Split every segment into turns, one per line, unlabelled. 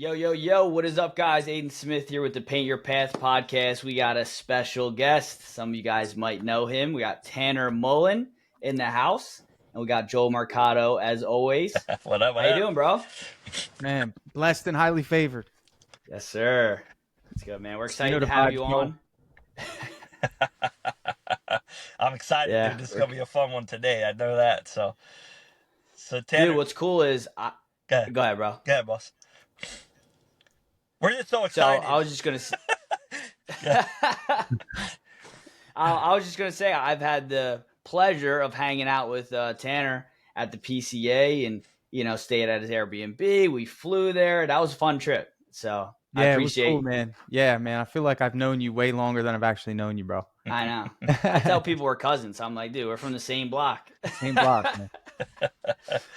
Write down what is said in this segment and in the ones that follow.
Yo, yo, yo, what is up, guys? Aiden Smith here with the Paint Your Path podcast. We got a special guest. Some of you guys might know him. We got Tanner Mullen in the house, and we got Joel Mercado, as always.
What up?
How you doing, bro?
Man, blessed and highly favored.
Yes, sir. That's good, man. We're excited
You know
to
the
have
vibes,
you
Joel.
on.
I'm excited,
Yeah.
dude. This is gonna be a fun one today. I know that. So Tanner,
Dude, what's cool is
go ahead,
go ahead, bro.
go ahead, boss. We're just so
So
excited.
I was just gonna I was just gonna say I've had the pleasure of hanging out with Tanner at the PCA, and stayed at his Airbnb. We flew there. That was a fun trip. So I
Yeah, it was
appreciate.
cool, man. Yeah, man. I feel like I've known you way longer than I've actually known you, bro.
I know. I tell people we're cousins. I'm like, dude, we're from the same block.
Same block, man.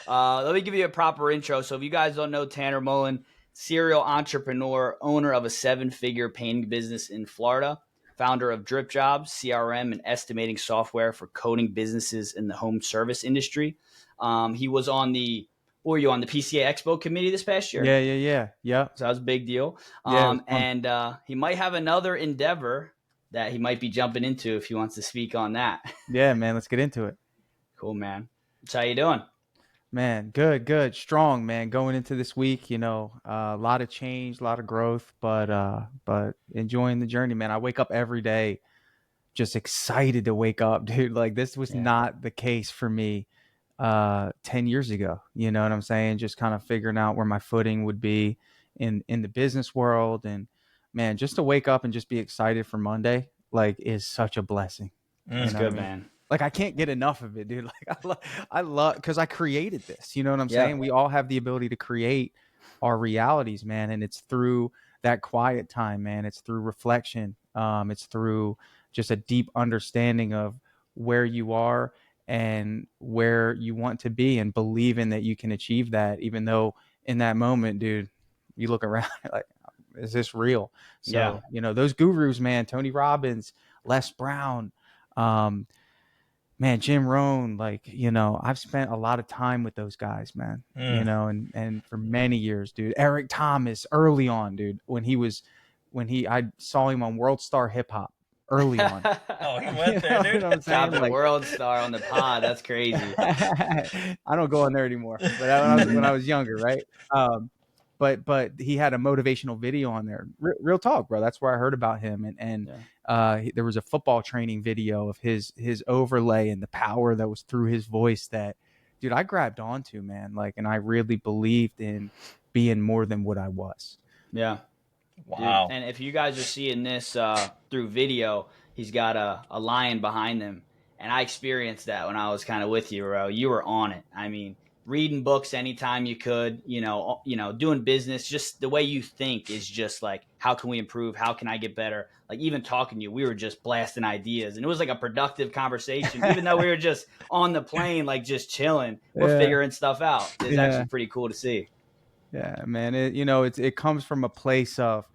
Let me give you a proper intro. So if you guys don't know Tanner Mullen, serial entrepreneur, owner of a 7-figure painting business in Florida, founder of DripJobs, CRM, and estimating software for coding businesses in the home service industry. He was on the PCA Expo committee this past year?
Yeah.
So that was a big deal.
Yeah,
And he might have another endeavor that he might be jumping into if he wants to speak on that.
Yeah, man. Let's get into it.
Cool, man. So how you doing?
Man, good. Strong, man. Going into this week, a lot of change, a lot of growth, but enjoying the journey, man. I wake up every day just excited to wake up, dude. Like this was not the case for me 10 years ago. You know what I'm saying? Just kind of figuring out where my footing would be in the business world. And man, just to wake up and just be excited for Monday, like, is such a blessing.
That's good, man.
Like, I can't get enough of it, dude. Like, I love, because I created this. You know what I'm saying? We all have the ability to create our realities, man. And it's through that quiet time, man. It's through reflection. It's through just a deep understanding of where you are and where you want to be, and believing that you can achieve that, even though in that moment, dude, you look around like, is this real? So, those gurus, man, Tony Robbins, Les Brown, man, Jim Rohn, like, I've spent a lot of time with those guys, man, and for many years, dude. Eric Thomas early on, dude, I saw him on World Star Hip Hop early on.
Oh, he went there, dude.
I'm saying? Like, World Star on the pod. That's crazy.
I don't go on there anymore, but when I was younger, right? But he had a motivational video on there. Real talk, bro. That's where I heard about him. And there was a football training video of his overlay and the power that was through his voice that, dude, I grabbed onto, man. Like, and I really believed in being more than what I was.
Yeah.
Wow.
Dude, and if you guys are seeing this through video, he's got a lion behind him. And I experienced that when I was kind of with you, bro. You were on it. I mean, reading books anytime you could, doing business, just the way you think is just like, how can we improve? How can I get better? Like, even talking to you, we were just blasting ideas, and it was like a productive conversation, even though we were just on the plane, like just chilling. We're figuring stuff out. It's actually pretty cool to see.
Yeah, man. It comes from a place of,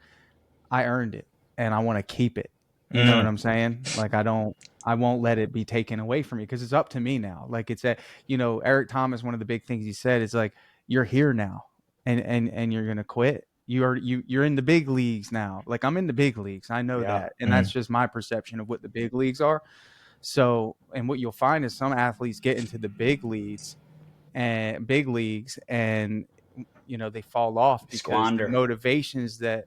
I earned it and I want to keep it. You know what I'm saying? Like, I won't let it be taken away from me, because it's up to me now. Like, it's Eric Thomas, one of the big things he said is like, you're here now and you're going to quit. You're in the big leagues now. Like, I'm in the big leagues. I know that. And that's just my perception of what the big leagues are. So, and what you'll find is some athletes get into the big leagues and they fall off because the motivations that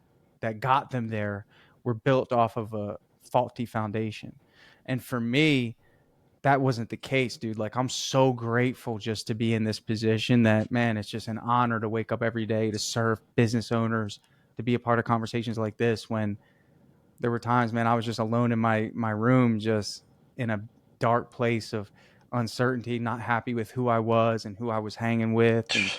got them there were built off of a faulty foundation. And for me, that wasn't the case, dude. Like, I'm so grateful just to be in this position that, man, it's just an honor to wake up every day to serve business owners, to be a part of conversations like this, when there were times, man, I was just alone in my room, just in a dark place of uncertainty, not happy with who I was and who I was hanging with. And,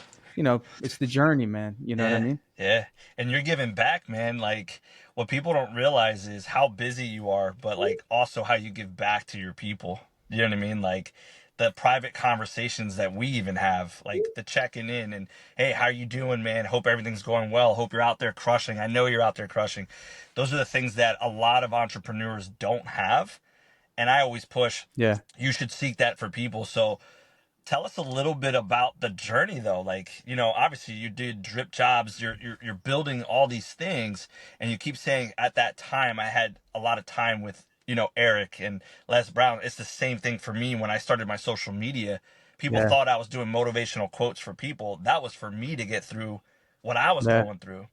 it's the journey, man. You know what I mean?
Yeah. And you're giving back, man. Like, what people don't realize is how busy you are, but like also how you give back to your people. You know what I mean? Like, the private conversations that we even have, like the checking in and, hey, how you doing, man? Hope everything's going well. Hope you're out there crushing. I know you're out there crushing. Those are the things that a lot of entrepreneurs don't have. And I always push, you should seek that for people. So Tell us a little bit about the journey though. Like, you know, obviously you did DripJobs, you're building all these things, and you keep saying at that time I had a lot of time with, you know, Eric and Les Brown. It's the same thing for me when I started my social media. People
Yeah.
thought I was doing motivational quotes for people. That was for me to get through what I was
Yeah.
going through.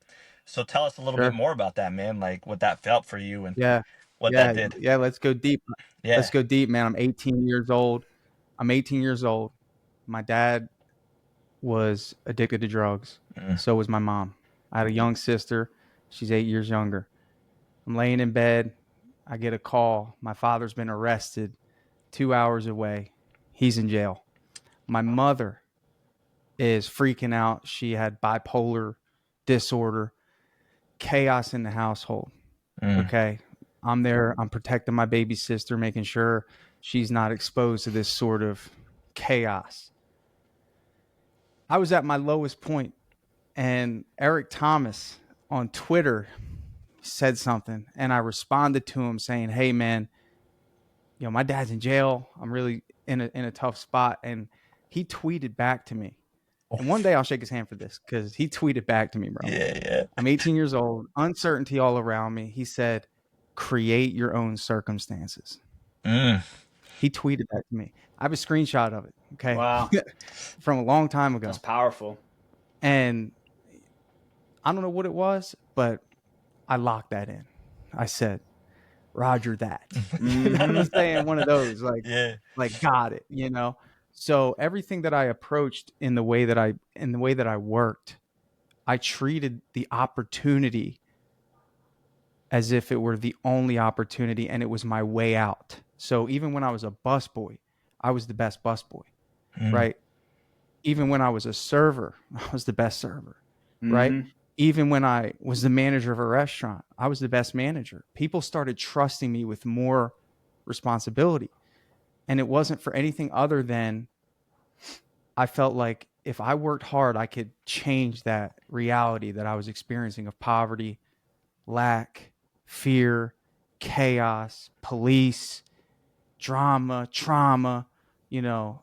So tell us a little bit
Sure.
more about that, man, like what that felt for you and
Yeah.
what that
Yeah.
did.
Yeah. Let's go deep.
Yeah.
Let's go deep, man. I'm 18 years old. My dad was addicted to drugs.
Mm.
So was my mom. I had a young sister. She's 8 years younger. I'm laying in bed. I get a call. My father's been arrested 2 hours away. He's in jail. My mother is freaking out. She had bipolar disorder, chaos in the household.
Mm.
Okay. I'm there. I'm protecting my baby sister, making sure she's not exposed to this sort of chaos. I was at my lowest point, and Eric Thomas on Twitter said something, and I responded to him saying, "Hey, man, my dad's in jail. I'm really in a tough spot." And he tweeted back to me. And one day I'll shake his hand for this because he tweeted back to me, bro.
Yeah, yeah.
I'm 18 years old, uncertainty all around me. He said, "Create your own circumstances."
Mm.
He tweeted that to me. I have a screenshot of it, okay,
Wow.
from a long time ago.
That's powerful.
And I don't know what it was, but I locked that in. I said, "Roger that." You know what I'm saying? One of those,
Yeah.
like got it, So everything that I approached in the way that I worked, I treated the opportunity as if it were the only opportunity and it was my way out. So even when I was a busboy, I was the best busboy, right? Even when I was a server, I was the best server, right? Even when I was the manager of a restaurant, I was the best manager. People started trusting me with more responsibility. And it wasn't for anything other than I felt like if I worked hard, I could change that reality that I was experiencing of poverty, lack, fear, chaos, police, drama, trauma,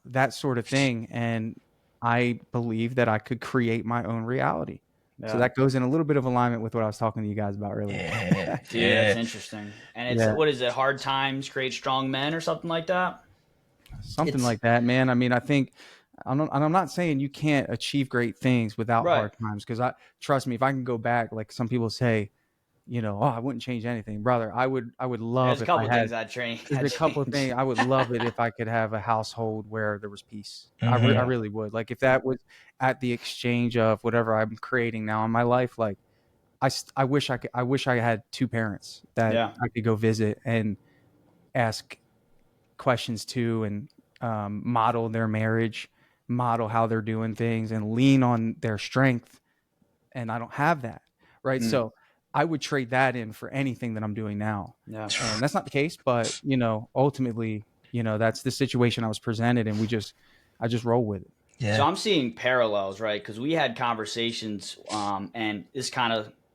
that sort of thing. And I believe that I could create my own reality. Yeah. So that goes in a little bit of alignment with what I was talking to you guys about earlier.
Yeah.
Dude, that's interesting. And it's, what is it? Hard times create strong men or something like that?
Something like that, man. I mean, I think I'm not saying you can't achieve great things without hard times. Cause trust me, if I can go back, like some people say, I wouldn't change anything, brother. I would love
There's a couple things I'd change.
There's a couple of things I would love it if I could have a household where there was peace. I really would. Like if that was at the exchange of whatever I'm creating now in my life, like I wish I had two parents that I could go visit and ask questions to and model their marriage, model how they're doing things and lean on their strength. And I don't have that. Right. So I would trade that in for anything that I'm doing now.
Yeah.
And that's not the case, but ultimately, that's the situation I was presented and I just roll with it.
Yeah. So I'm seeing parallels, right? Because we had conversations and this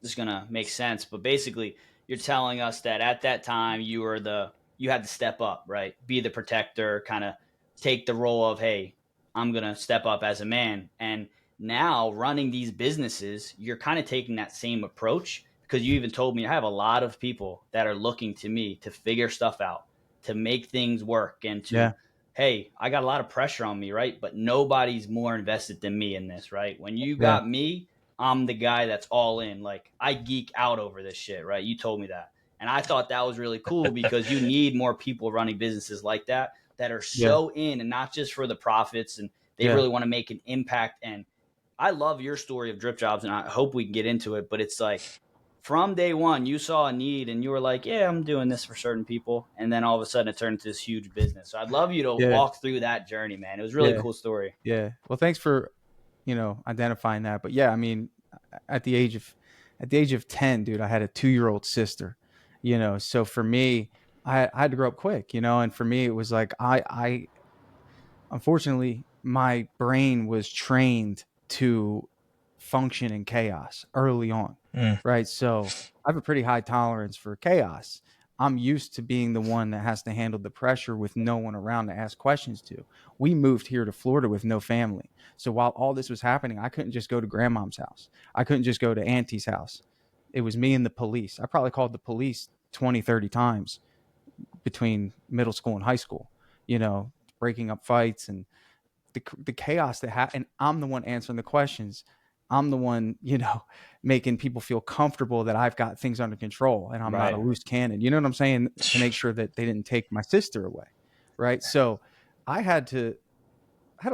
is going to make sense. But basically, you're telling us that at that time you had to step up, right? Be the protector, kind of take the role of, hey, I'm going to step up as a man. And now running these businesses, you're kind of taking that same approach because you even told me I have a lot of people that are looking to me to figure stuff out, to make things work and to, hey, I got a lot of pressure on me, right? But nobody's more invested than me in this, right? When you got me, I'm the guy that's all in. Like I geek out over this shit, right? You told me that. And I thought that was really cool because you need more people running businesses like that are so in and not just for the profits and they really want to make an impact. And I love your story of DripJobs and I hope we can get into it, but it's like from day one, you saw a need and you were like, yeah, I'm doing this for certain people. And then all of a sudden it turned into this huge business. So I'd love you to walk through that journey, man. It was really a cool story.
Yeah. Well, thanks for, identifying that. But yeah, I mean, at the age of 10, dude, I had a 2-year-old sister, so for me, I had to grow up quick, and for me, it was like, I unfortunately, my brain was trained to function in chaos early on. Right. So I have a pretty high tolerance for chaos. I'm used to being the one that has to handle the pressure with no one around to ask questions to. We moved here to Florida with no family. So while all this was happening, I couldn't just go to grandmom's house. I couldn't just go to auntie's house. It was me and the police. I probably called the police 20, 30 times between middle school and high school, breaking up fights and the chaos that happened. And I'm the one answering the questions. I'm the one, making people feel comfortable that I've got things under control and I'm not a loose cannon. You know what I'm saying? To make sure that they didn't take my sister away. Right. So I had a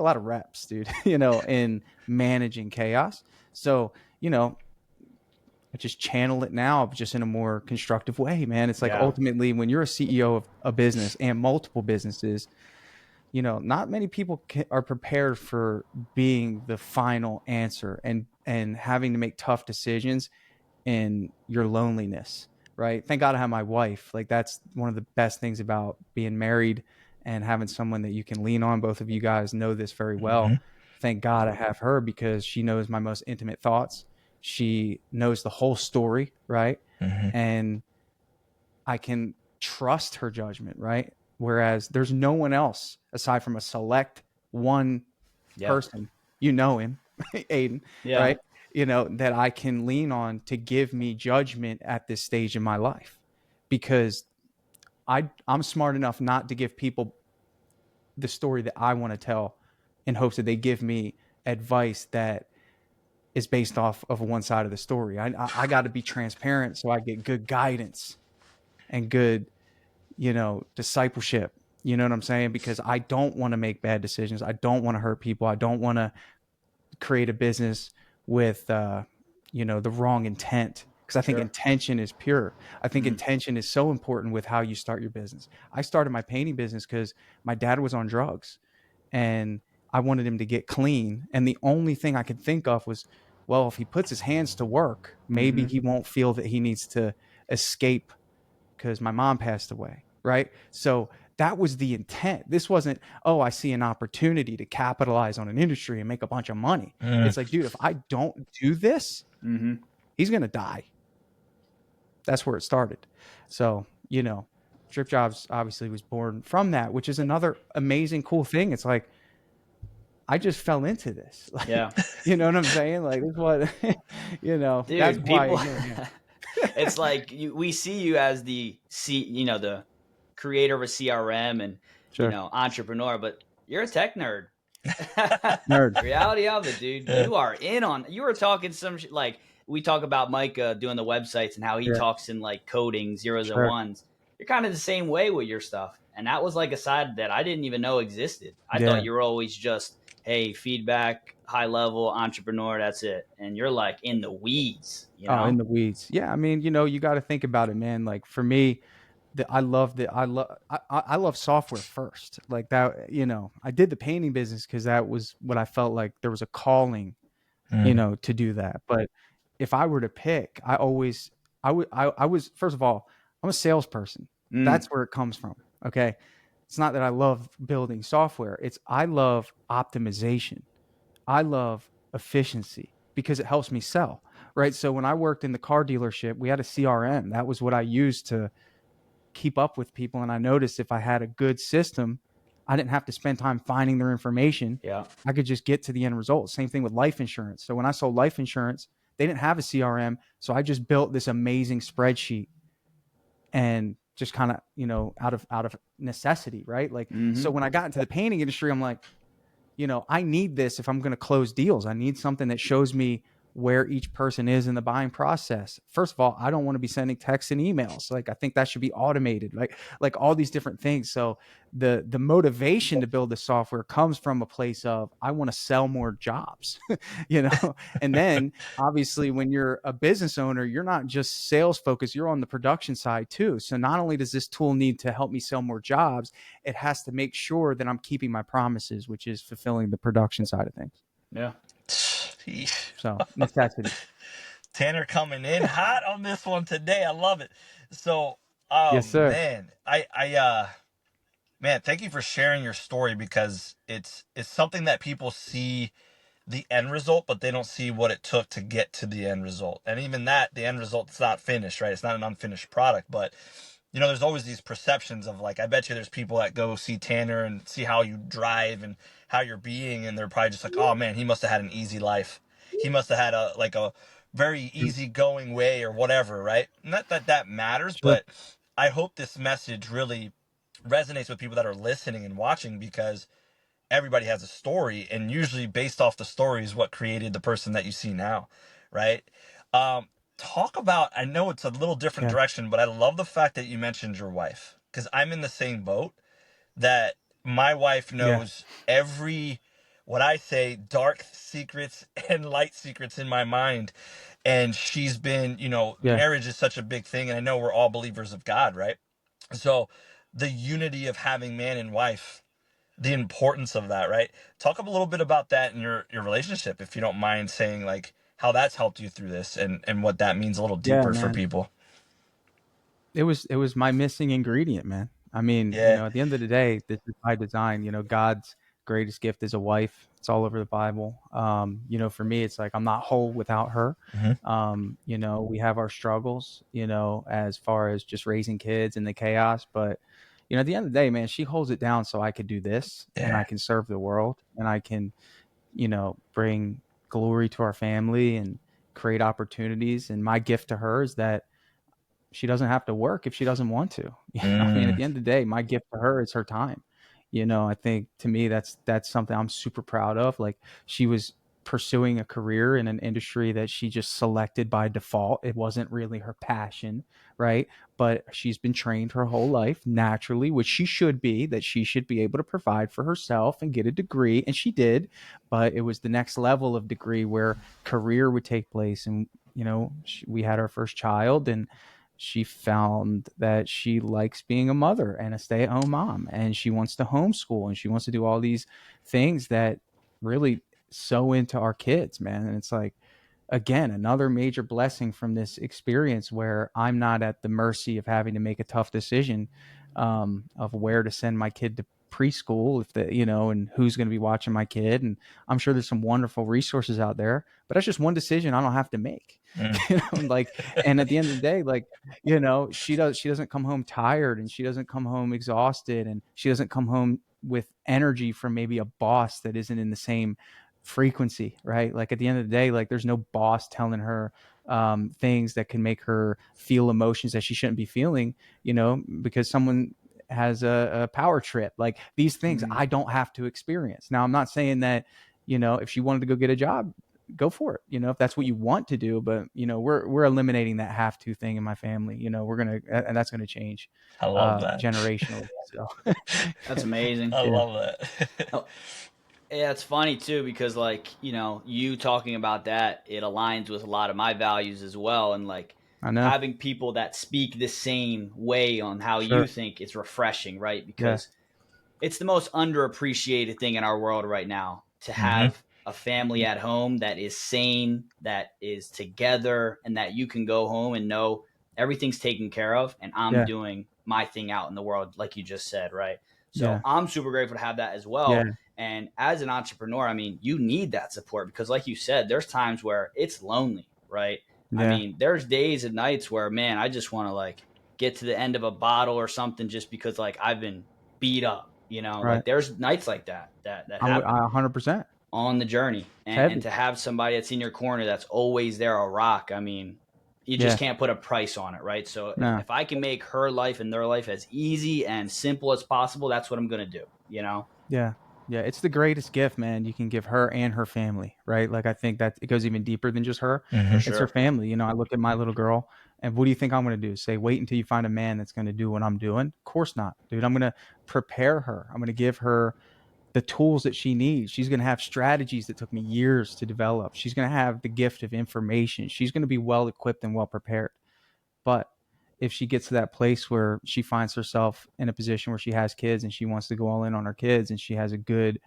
lot of reps, dude, in managing chaos. So, I just channel it now, just in a more constructive way, man. It's like ultimately when you're a CEO of a business and multiple businesses, not many people are prepared for being the final answer and having to make tough decisions in your loneliness, right? Thank God I have my wife. Like that's one of the best things about being married and having someone that you can lean on. Both of you guys know this very well. Mm-hmm. Thank God I have her because she knows my most intimate thoughts. She knows the whole story, right? Mm-hmm. And I can trust her judgment, right? Whereas there's no one else aside from a select one person, him, Aiden, right? That I can lean on to give me judgment at this stage in my life, because I'm smart enough not to give people the story that I want to tell in hopes that they give me advice that is based off of one side of the story. I got to be transparent so I get good guidance and good, discipleship. You know what I'm saying? Because I don't want to make bad decisions. I don't want to hurt people. I don't want to create a business with, the wrong intent. Because I think intention is pure. I think intention is so important with how you start your business. I started my painting business because my dad was on drugs and I wanted him to get clean. And the only thing I could think of was, well, if he puts his hands to work, maybe he won't feel that he needs to escape because my mom passed away. Right. So that was the intent. This wasn't, oh, I see an opportunity to capitalize on an industry and make a bunch of money. It's like, dude, if I don't do this, he's going to die. That's where it started. So, DripJobs obviously was born from that, which is another amazing, cool thing. It's like, I just fell into this. Like, you know what I'm saying? Like, this is what,
Dude,
that's
people,
why.
It's like we see you as the the creator of a CRM and entrepreneur, but you're a tech nerd.
Nerd.
Reality of it, dude. You are in on. You were talking some like we talk about Mike doing the websites and how he talks in like coding zeros and ones. You're kind of the same way with your stuff, and that was like a side that I didn't even know existed. I thought you were always just, hey, feedback, high level entrepreneur, that's it. And you're like in the weeds,
Oh, in the weeds. Yeah. I mean, you got to think about it, man. Like for me, I love software first. Like that, I did the painting business because that was what I felt like there was a calling, to do that. But if I were to pick, I was, first of all, I'm a salesperson. That's where it comes from. Okay. It's not that I love building software. I love optimization. I love efficiency because it helps me sell. Right. So when I worked in the car dealership, we had a CRM. That was what I used to keep up with people. And I noticed if I had a good system, I didn't have to spend time finding their information. I could just get to the end result. Same thing with life insurance. So when I sold life insurance, they didn't have a CRM. So I just built this amazing spreadsheet and just kind of, out of necessity. Right. Like, so when I got into the painting industry, I'm like, I need this if I'm going to close deals. I need something that shows me where each person is in the buying process. First of all, I don't want to be sending texts and emails. Like, I think that should be automated, like all these different things. So the motivation to build the software comes from a place of, I want to sell more jobs, and then obviously when you're a business owner, you're not just sales focused, you're on the production side too. So not only does this tool need to help me sell more jobs, it has to make sure that I'm keeping my promises, which is fulfilling the production side of things.
Yeah.
So necessity.
Tanner coming in hot on this one today. I love it. So,
yes, sir.
Man, man, thank you for sharing your story, because it's something that people see the end result, but they don't see what it took to get to the end result. And even that, the end result is not finished, right? It's not an unfinished product, but you know, there's always these perceptions of like, I bet you there's people that go see Tanner and see how you drive and how you're being, and they're probably just like, oh man, he must have had an easy life. He must have had a very easygoing way or whatever, right? Not that that matters,
Sure.
but I hope this message really resonates with people that are listening and watching, because everybody has a story, and usually based off the story is what created the person that you see now, right? Um, Talk about, I know it's a little different
Yeah.
direction, but I love the fact that you mentioned your wife, because I'm in the same boat, that my wife
Yeah.
knows every, what I say, dark secrets and light secrets in my mind. And she's been, you know,
Yeah.
marriage is such a big thing, and I know we're all believers of God, right? So the unity of having man and wife, the importance of that, right? Talk a little bit about that in your relationship, if you don't mind saying like how that's helped you through this, and what that means a little
Yeah,
deeper for
man.
people.
It was my missing ingredient, man. I mean,
Yeah.
at the end of the day, this is by design. God's greatest gift is a wife. It's all over the Bible. For me, it's like I'm not whole without her.
Hmm.
We have our struggles, as far as just raising kids and the chaos, but at the end of the day, man, she holds it down so I could do this and I
Yeah.
can serve the world and I can, bring glory to our family and create opportunities. And my gift to her is that she doesn't have to work if she doesn't want to. I mean, at
Mm.
the end of the day, my gift to her is her time. I think to me that's something I'm super proud of. Like she was pursuing a career in an industry that she just selected by default. It wasn't really her passion, right? But she's been trained her whole life naturally, which she should be, that she should be able to provide for herself and get a degree, and she did. But it was the next level of degree where career would take place, and we had our first child, and she found that she likes being a mother and a stay-at-home mom, and she wants to homeschool, and she wants to do all these things that really sew into our kids, man. And it's like, again, another major blessing from this experience where I'm not at the mercy of having to make a tough decision, of where to send my kid to preschool, if and who's going to be watching my kid. And I'm sure there's some wonderful resources out there, but that's just one decision I don't have to make.
Mm.
Like, and at the end of the day, like, she doesn't come home tired, and she doesn't come home exhausted, and she doesn't come home with energy from maybe a boss that isn't in the same frequency, right? Like at the end of the day, like there's no boss telling her things that can make her feel emotions that she shouldn't be feeling, because someone has a power trip. Like these things I don't have to experience. Now, I'm not saying that, if she wanted to go get a job, go for it, if that's what you want to do. But, we're eliminating that have to thing in my family. And that's going to change
I love that.
generationally. So
That's amazing.
I
yeah,
love that.
Oh, yeah, it's funny too because like, you talking about that, it aligns with a lot of my values as well. And like
I know.
having people that speak the same way on how you
Sure.
think is refreshing, right?
Yeah.
Because it's the most underappreciated thing in our world right now to
Hmm.
have a family at home that is sane, that is together, and that you can go home and know everything's taken care of and I'm
Yeah.
doing my thing out in the world, like you just said, right? So
Yeah.
I'm super grateful to have that as
Yeah.
well. And as an entrepreneur, I mean, you need that support because, like you said, there's times where it's lonely, right? I
Yeah.
mean, there's days and nights where, man, I just want to like get to the end of a bottle or something just because like I've been beat up,
Right.
like there's nights like that
I'm
happen
100%.
on the journey.
It's
And
heavy.
to have somebody that's in your corner that's always there, a rock, I mean, you just
Yeah.
can't put a price on it, right? So
No.
if I can make her life and their life as easy and simple as possible, that's what I'm gonna do,
Yeah. Yeah. It's the greatest gift, man, you can give her and her family, right? Like I think that it goes even deeper than just her.
For
Hmm.
It's her
sure.
family. I look at my little girl, and what do you think I'm going to do? Say, wait until you find a man that's going to do what I'm doing? Of course not, dude. I'm going to prepare her. I'm going to give her the tools that she needs. She's going to have strategies that took me years to develop. She's going to have the gift of information. She's going to be well equipped and well prepared. But if she gets to that place where she finds herself in a position where she has kids and she wants to go all in on her kids, and she has a good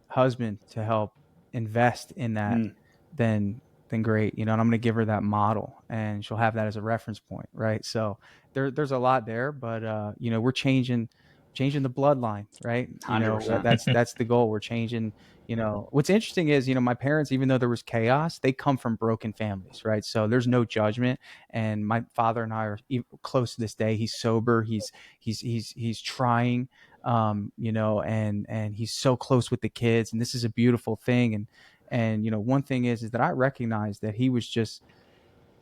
husband to help invest in that,
Mm.
then great. And I'm going to give her that model, and she'll have that as a reference point, right? So there's a lot there, but we're changing changing the bloodline, right? You know,
100%.
that's the goal. We're changing, you know, what's interesting is, you know, my parents, even though there was chaos, they come from broken families, right? So there's no judgment. And my father and I are close to this day. He's sober. He's trying, you know, and he's so close with the kids, and this is a beautiful thing. And, you know, one thing is that I recognize that he was just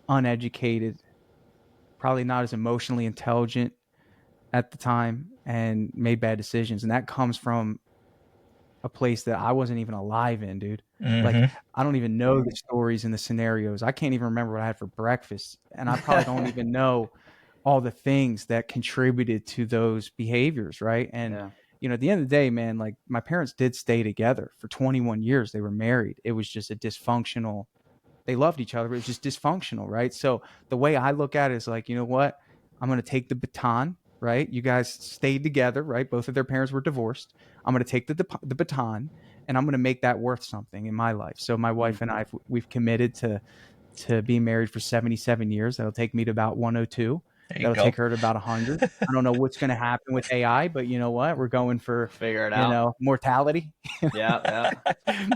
uneducated, probably not as emotionally intelligent at the time, and made bad decisions. And that comes from a place that I wasn't even alive in, dude. Like, I don't even know the stories and the scenarios. I can't even remember what I had for breakfast. And I probably don't even know all the things that contributed to those behaviors, right? And, you know, at the end of the day, man, like, my parents did stay together for 21 years. They were married. It was just a dysfunctional, they loved each other, but it was just dysfunctional, right? So the way I look at it is like, you know what? I'm going to take the baton, right? You guys stayed together, right? Both of their parents were divorced. I'm going to take the baton, and I'm going to make that worth something in my life. So my wife and I, we've committed to being married for 77 years. That'll take me to about 102. That'll take her to about 100. I don't know what's going to happen with AI, but you know what? We're going for,
figure it
you
out.
know, mortality.
Yeah.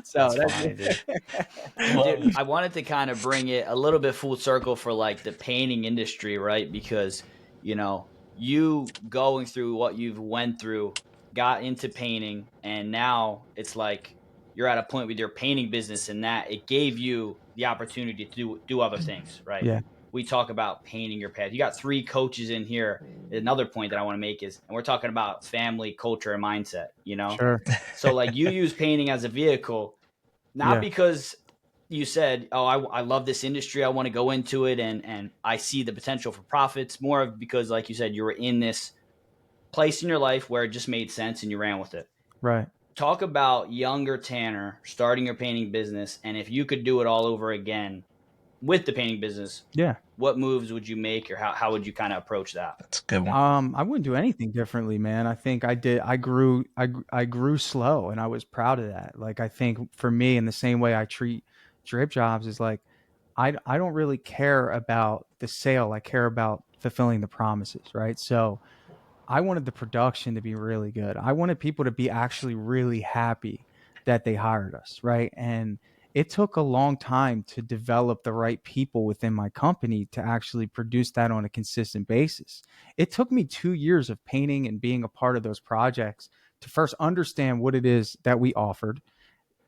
So
that's funny, dude. Dude, I wanted to kind of bring it a little bit full circle for like the painting industry, right? Because, you know, you going through what you've went through, got into painting, and now it's like you're at a point with your painting business, and that it gave you the opportunity to do other things, right?
Yeah.
We talk about painting your path. You got 3 coaches in here. Another point that I want to make is, and we're talking about family, culture, and mindset, you know?
Sure.
So like you use painting as a vehicle, not because you said, oh, I love this industry, I want to go into it, and I see the potential for profits, more of because, like you said, you were in this place in your life where it just made sense and you ran with it.
Right.
Talk about younger Tanner starting your painting business, and if you could do it all over again with the painting business, what moves would you make, or how would you kind of approach that?
That's a good one.
I wouldn't do anything differently, man. I think I grew slow, and I was proud of that. Like, I think for me, in the same way I treat DripJobs, is like, I don't really care about the sale. I care about fulfilling the promises, right? So I wanted the production to be really good. I wanted people to be actually really happy that they hired us, right? And it took a long time to develop the right people within my company to actually produce that on a consistent basis. It took me 2 years of painting and being a part of those projects to first understand what it is that we offered.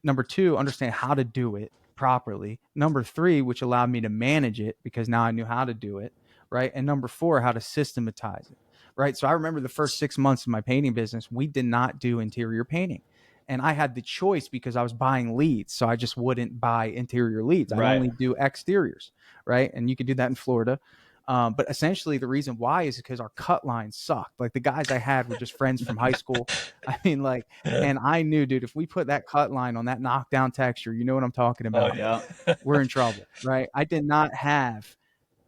Number 2, understand how to do it properly. Number 3, which allowed me to manage it because now I knew how to do it, right? And number 4, how to systematize it, right? So I remember the first 6 months of my painting business, we did not do interior painting. And I had the choice because I was buying leads. So I just wouldn't buy interior leads. I'd only do exteriors, right? And you could do that in Florida. But essentially the reason why is because our cut lines sucked. Like, the guys I had were just friends from high school. I mean, like, and I knew, dude, if we put that cut line on that knockdown texture, you know what I'm talking about? We're in trouble, right? I did not have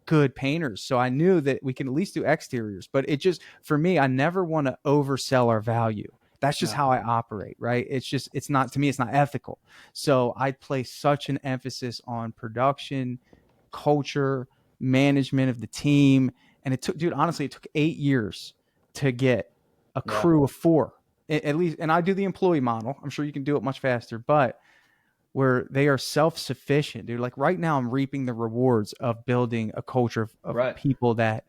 good painters. So I knew that we can at least do exteriors. But it just, for me, I never want to oversell our value. That's just how I operate, right? It's not, to me, it's not ethical. So I place such an emphasis on production, culture, management of the team. And it took, dude, honestly, it took 8 years to get a crew of 4 at least. And I do the employee model. I'm sure you can do it much faster, but where they are self-sufficient, dude. Like, right now I'm reaping the rewards of building a culture of people that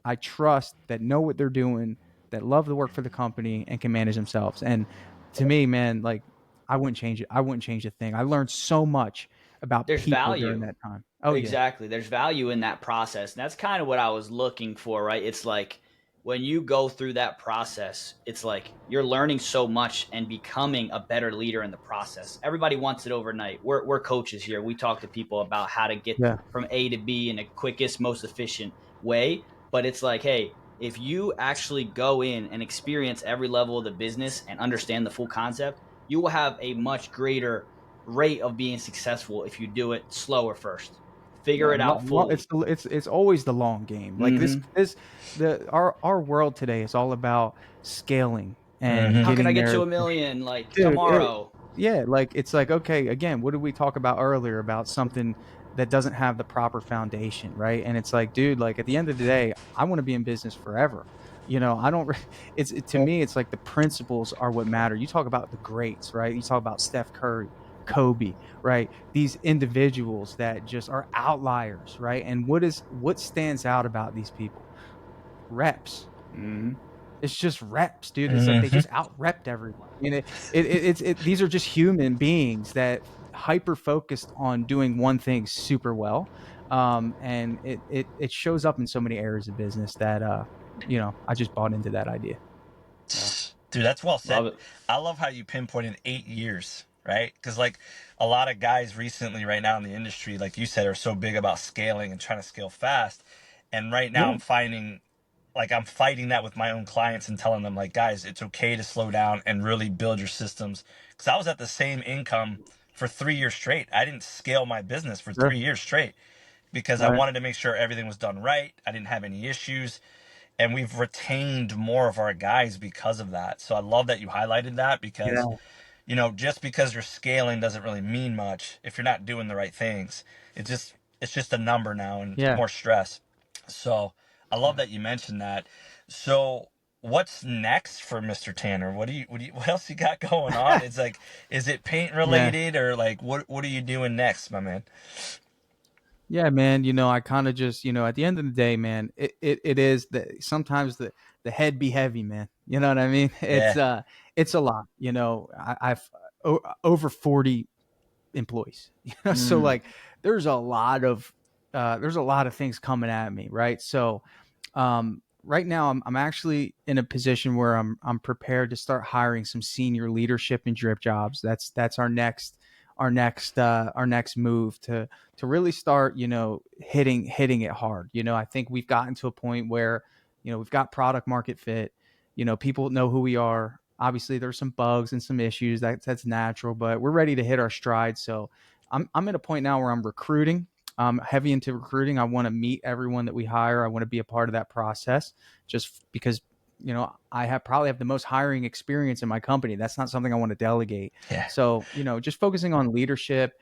I trust, that know what they're doing, that love to work for the company and can manage themselves. And to me, man, like, I wouldn't change it. I wouldn't change a thing. I learned so much about people during that time. Oh,
exactly. There's value in that process. And that's kind of what I was looking for, right? It's like when you go through that process, it's like you're learning so much and becoming a better leader in the process. Everybody wants it overnight. We're coaches here. We talk to people about how to get from A to B in the quickest, most efficient way. But it's like, hey, if you actually go in and experience every level of the business and understand the full concept, you will have a much greater rate of being successful if you do it slower first. Figure it out fully.
It's always the long game. Like, our world today is all about scaling and
how can I get to $1 million like tomorrow?
Like, it's like, okay, again, what did we talk about earlier about something that doesn't have the proper foundation, right? And it's like, dude, like, at the end of the day, I want to be in business forever. I don't, to me, it's like the principles are what matter. You talk about the greats, right? You talk about Steph Curry, Kobe, right? These individuals that just are outliers, right? And what stands out about these people? Reps.
Mm-hmm.
It's just reps, dude. It's like they just out repped everyone. These are just human beings that hyper focused on doing one thing super well. And it shows up in so many areas of business that, I just bought into that idea.
Yeah.
Dude, that's well
Love
said.
it.
I love how you pinpointed 8 years, right? Because like a lot of guys recently, right now in the industry, like you said, are so big about scaling and trying to scale fast. And right now,
Yeah.
I'm finding like I'm fighting that with my own clients and telling them like, guys, it's okay to slow down and really build your systems. Because I was at the same income for 3 years straight. I didn't scale my business for
Sure.
3 years straight because I
Right.
wanted to make sure everything was done right. I didn't have any issues, and we've retained more of our guys because of that. So I love that you highlighted that because,
Yeah.
just because you're scaling doesn't really mean much if you're not doing the right things. It's just a number now and
Yeah.
more stress. So I love that you mentioned that. So what's next for Mr. Tanner? What else you got going on? It's like, is it paint
Yeah.
related or like what are you doing next, my man?
Yeah, man. I kind of just, at the end of the day, man, it is that sometimes the head be heavy, man. You know what I mean?
Yeah.
It's a lot. I've over 40 employees. So
Mm.
like there's a lot of things coming at me, right? So right now I'm actually in a position where I'm prepared to start hiring some senior leadership in DripJobs. That's our next move to really start, hitting it hard. I think we've gotten to a point where, we've got product market fit. People know who we are. Obviously there's some bugs and some issues that's natural, but we're ready to hit our stride. So I'm at a point now where I'm recruiting. I'm heavy into recruiting. I want to meet everyone that we hire. I want to be a part of that process just because, I probably have the most hiring experience in my company. That's not something I want to delegate.
Yeah.
So, just focusing on leadership,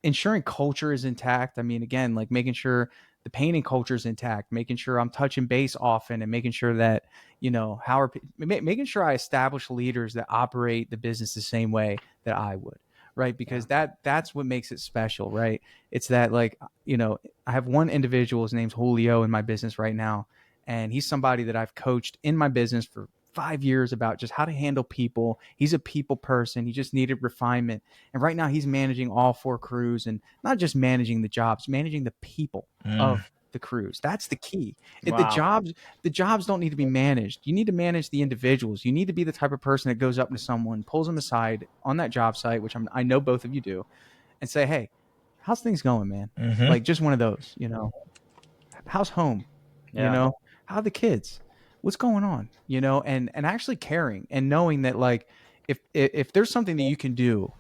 ensuring culture is intact. I mean, again, like making sure the painting culture is intact, making sure I'm touching base often and making sure that, making sure I establish leaders that operate the business the same way that I would. Right. Because that's what makes it special. Right. It's that like, I have one individual, his name's Julio in my business right now. And he's somebody that I've coached in my business for 5 years about just how to handle people. He's a people person. He just needed refinement. And right now he's managing all 4 crews and not just managing the jobs, managing the people
Mm.
of the crews. That's the key. The
Wow.
jobs don't need to be managed. You need to manage the individuals. You need to be the type of person that goes up to someone, pulls them aside on that job site, which I know both of you do, and say, "Hey, how's things going, man?"
Mm-hmm.
Like just one of those, how's home? You
Yeah.
know, how are the kids? What's going on? And actually caring and knowing that like if there's something that you can do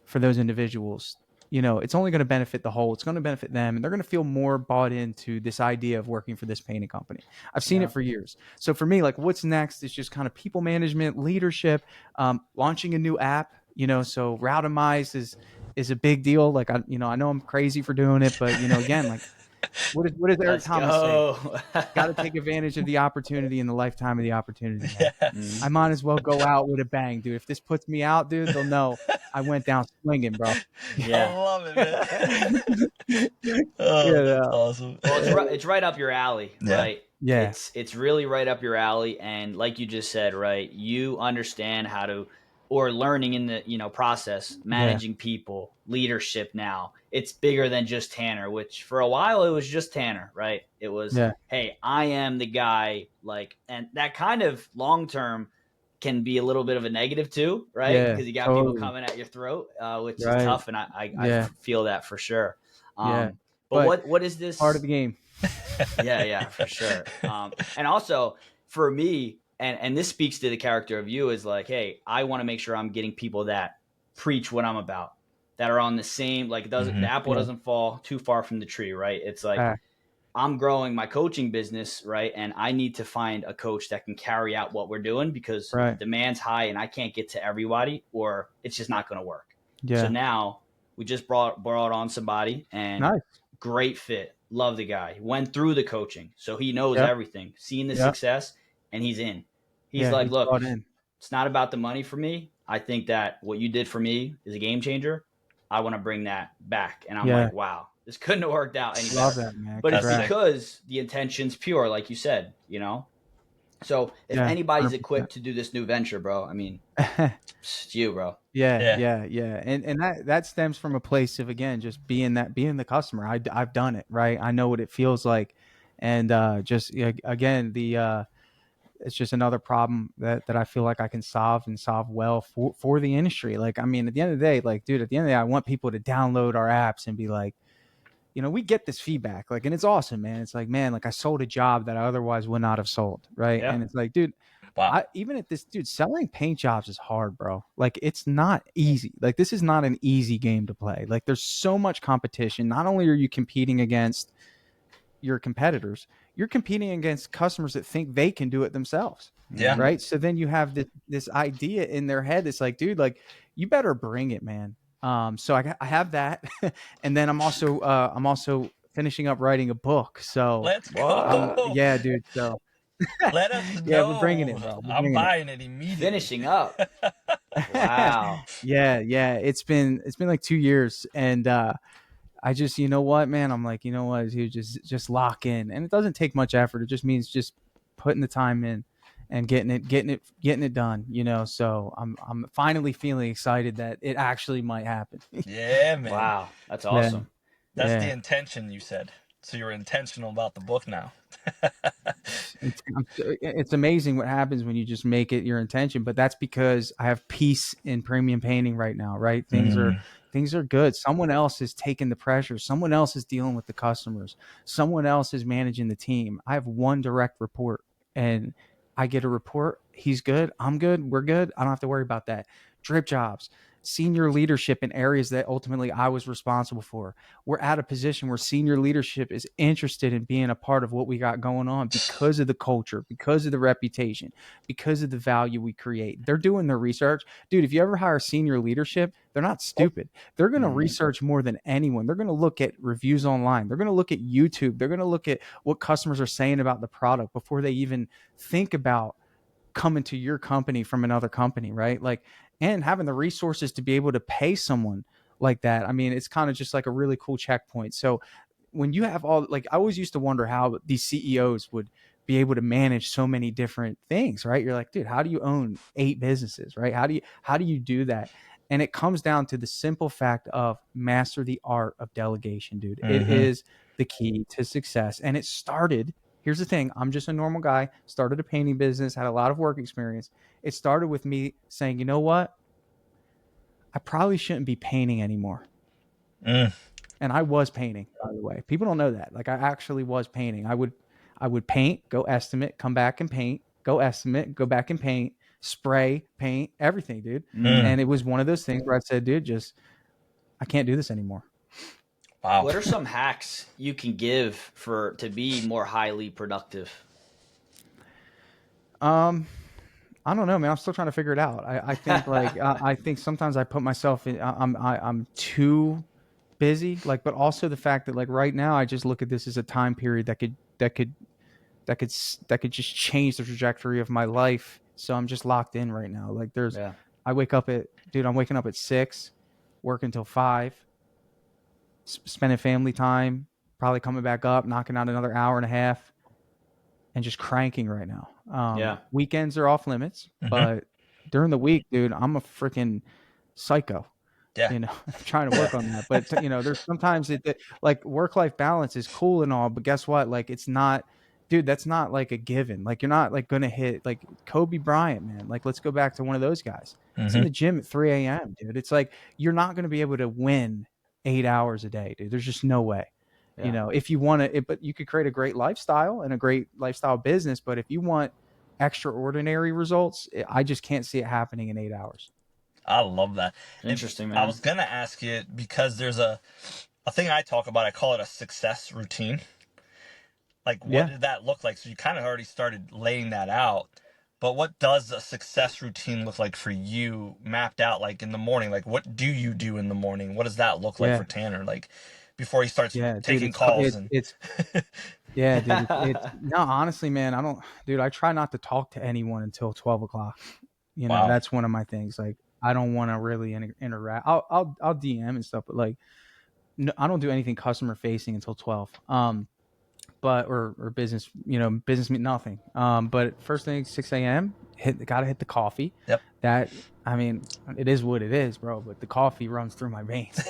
for those individuals, it's only going to benefit the whole. It's going to benefit them, and they're going to feel more bought into this idea of working for this painting company. I've seen
Yeah.
it for years. So for me, like what's next is just kind of people management, leadership, launching a new app. So Routimized is a big deal. Like I know I'm crazy for doing it, but again, like what does Eric
Let's
Thomas say?
go.
Got to take advantage of the opportunity and the lifetime of the opportunity, man. I
Yes.
might as well go out with a bang, dude. If this puts me out, dude, they'll know I went down swinging, bro.
I
Yeah.
love it, man. Oh, that's
Yeah,
awesome.
Well, it's right up your alley,
Yeah.
right?
yeah,
It's really right up your alley, and like you just said, right? You understand how to, or learning in the process,
yeah,
managing people, leadership. Now it's bigger than just Tanner, which for a while it was just Tanner, right? It was,
yeah.
hey, I am the guy, like, and that kind of long term can be a little bit of a negative too, right?
Yeah,
Because you got people
totally.
coming at your throat, which is
Right.
tough, and I
Yeah,
feel that for sure.
yeah.
But
But
what is
part of
this?
the game.
Yeah, yeah, for sure. And also for me, and this speaks to the character of you, is like, hey, I want to make sure I'm getting people that preach what I'm about, that are on the same, like, doesn't
Hmm.
the apple
Yeah.
doesn't fall too far from the tree, right? It's like
Fact.
I'm growing my coaching business, right? And I need to find a coach that can carry out what we're doing because the
Right.
demand's high and I can't get to everybody, or it's just not going to work. So
Yeah.
now we just brought on somebody, and
Nice.
great fit. Love the guy. Went through the coaching, so he knows
Yep.
everything. Seen the
Yep.
success, and he's in. He's
Yeah.
like,
He's
look,
bought in.
it's not about the money for me. I think that what you did for me is a game changer. I want to bring that back. And I'm
Yeah.
like, wow, this couldn't have worked out any
Love
better.
that, man.
But it's
That's sick.
because the intention's pure, like you said, you know? So if
Yeah.
anybody's
100%.
equipped to do this new venture, bro, I mean, it's you, bro.
Yeah. And that stems from a place of, again, just being the customer. I've done it, right? I know what it feels like. And just again, it's just another problem that I feel like I can solve well for the industry. Like, I mean, at the end of the day, like, dude, at the end of the day, I want people to download our apps and be like, you know, we get this feedback, like, and it's awesome, man. It's like, man, like, I sold a job that I otherwise would not have sold, right?
Yeah.
And it's like, dude,
Wow.
even at this, dude, selling paint jobs is hard, bro. Like, it's not easy. Like, this is not an easy game to play. Like, there's so much competition. Not only are you competing against your competitors, you're competing against customers that think they can do it themselves.
Yeah.
Right. So then you have this idea in their head. It's like, dude, like, you better bring it, man. So I have that. And then I'm also finishing up writing a book. So
Let's go.
yeah, dude. So
Let us know.
yeah, we're bringing it, bro.
I'm buying it immediately.
Finishing up. Wow.
Yeah. It's been like 2 years, and I just, you know what, man, I'm like, you know what, dude, just lock in, and it doesn't take much effort. It just means just putting the time in and getting it done, you know. So I'm finally feeling excited that it actually might happen.
Yeah, man.
Wow. That's awesome.
That's the intention, you said. So you're intentional about the book now.
It's amazing what happens when you just make it your intention, but that's because I have peace in premium painting right now, right? Things are good. Someone else is taking the pressure. Someone else is dealing with the customers. Someone else is managing the team. I have one direct report, and I get a report. He's good. I'm good. We're good. I don't have to worry about that. DripJobs, senior leadership in areas that ultimately I was responsible for. We're at a position where senior leadership is interested in being a part of what we got going on because of the culture, because of the reputation, because of the value we create. They're doing their research. Dude, if you ever hire senior leadership, they're not stupid. They're going to research more than anyone. They're going to look at reviews online. They're going to look at YouTube. They're going to look at what customers are saying about the product before they even think about coming to your company from another company, right? Like, and having the resources to be able to pay someone like that. I mean, it's kind of just like a really cool checkpoint. So when you have all, like, I always used to wonder how these CEOs would be able to manage so many different things, right? You're like, dude, how do you own 8 businesses, right? How do you do that? And it comes down to the simple fact of master the art of delegation, dude. It is the key to success. And it started, here's the thing, I'm just a normal guy, started a painting business, had a lot of work experience. It started with me saying, you know what? I probably shouldn't be painting anymore. And I was painting, by the way. People don't know that. Like, I actually was painting. I would paint, go estimate, come back and paint, go estimate, go back and paint, spray, paint, everything, dude. And it was one of those things where I said, dude, I can't do this anymore.
Wow.
What are some hacks you can give to be more highly productive?
I don't know, man. I'm still trying to figure it out. I think like I think sometimes I put myself in. I'm too busy. Like, but also the fact that, like, right now I just look at this as a time period that could just change the trajectory of my life. So I'm just locked in right now. Like, I'm waking up at 6, working till 5, spending family time, probably coming back up, knocking out another hour and a half, and just cranking right now. Weekends are off limits, but during the week, dude, I'm a freaking psycho.
Yeah.
You know, I'm trying to work on that. But, you know, there's sometimes like, work-life balance is cool and all, but guess what? Like, it's not, dude, that's not like a given. Like, you're not like going to hit like Kobe Bryant, man. Like, let's go back to one of those guys. It's in the gym at 3 a.m., dude. It's like, you're not going to be able to win 8 hours a day, dude. There's just no way. Yeah. You know, if you want to, but you could create a great lifestyle and a great lifestyle business. But if you want extraordinary results, I just can't see it happening in 8 hours.
I love that.
Interesting, man.
I was going to ask you, because there's a thing I talk about. I call it a success routine. Like, what did that look like? So you kind of already started laying that out. But what does a success routine look like for you, mapped out, like in the morning? Like, what do you do in the morning? What does that look like for Tanner? Like, before he starts
Yeah, dude,
taking calls and
it's yeah, dude. It's no, honestly, man. Dude. I try not to talk to anyone until 12 o'clock. You know,
Wow.
that's one of my things. Like, I don't want to really interact. I'll DM and stuff, but like, no, I don't do anything customer facing until 12. But or business, business mean nothing. But first thing, 6 a.m. Gotta hit the coffee.
Yep.
That, I mean, it is what it is, bro. But the coffee runs through my veins.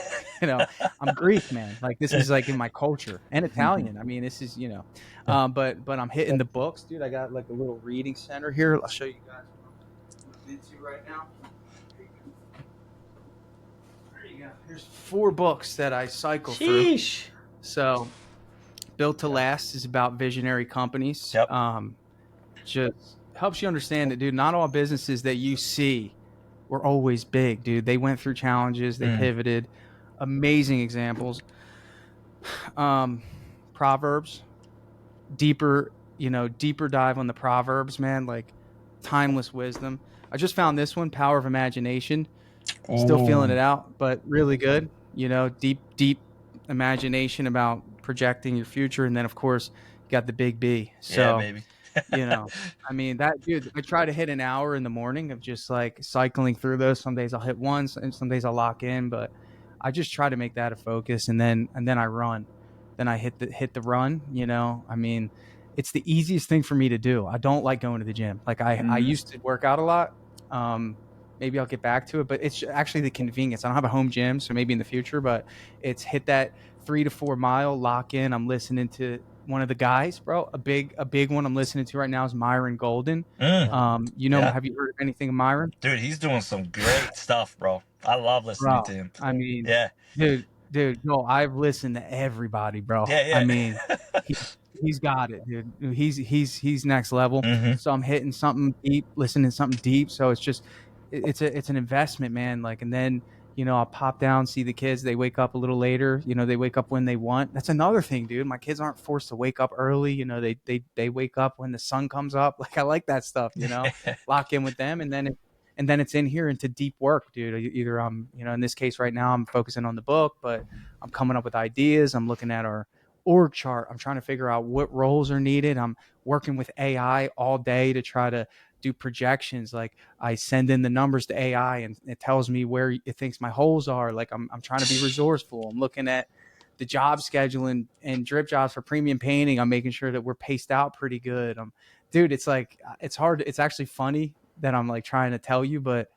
I'm Greek, man. Like, this is like in my culture, and Italian. I mean, this is, but I'm hitting the books, dude. I got like a little reading center here. I'll show you guys what I'm into right now. There you go. There's 4 books that I cycle through. So, Built to Last is about visionary companies.
Yep.
Just helps you understand that, dude, not all businesses that you see were always big, dude. They went through challenges. They pivoted. Amazing examples. Proverbs, deeper dive on the Proverbs, man, like timeless wisdom. I just found this one, Power of Imagination. Still feeling it out, but really good. Deep imagination about projecting your future. And then, of course, you got the big B. So,
yeah, baby.
I mean, that, dude, I try to hit an hour in the morning of just like cycling through those. Some days I'll hit once and some days I'll lock in, but I just try to make that a focus. And then I run. Then I hit the run, I mean, it's the easiest thing for me to do. I don't like going to the gym. Like I used to work out a lot. Maybe I'll get back to it, but it's actually the convenience. I don't have a home gym, so maybe in the future, but it's hit that 3 to 4 mile lock in. I'm listening to one of the guys, bro. A big one I'm listening to right now is Myron Golden. Have you heard anything of Myron?
Dude, he's doing some great stuff, bro. I love listening to him.
I mean,
yeah,
dude, no, I've listened to everybody, bro.
Yeah.
I mean, he's got it, dude. He's next level. So I'm hitting something deep, listening to something deep. So it's just, it's an investment, man. Like, and then, I'll pop down, see the kids. They wake up a little later. They wake up when they want. That's another thing, dude. My kids aren't forced to wake up early. They wake up when the sun comes up. Like, I like that stuff. Lock in with them, and then it's in here into deep work, dude. Either I'm, in this case right now, I'm focusing on the book, but I'm coming up with ideas. I'm looking at our org chart. I'm trying to figure out what roles are needed. I'm working with AI all day to try to do projections. Like, I send in the numbers to AI and it tells me where it thinks my holes are. Like, I'm trying to be resourceful. I'm looking at the job scheduling and DripJobs for premium painting. I'm making sure that we're paced out pretty good. Dude, it's like, it's hard. It's actually funny that I'm like trying to tell you, but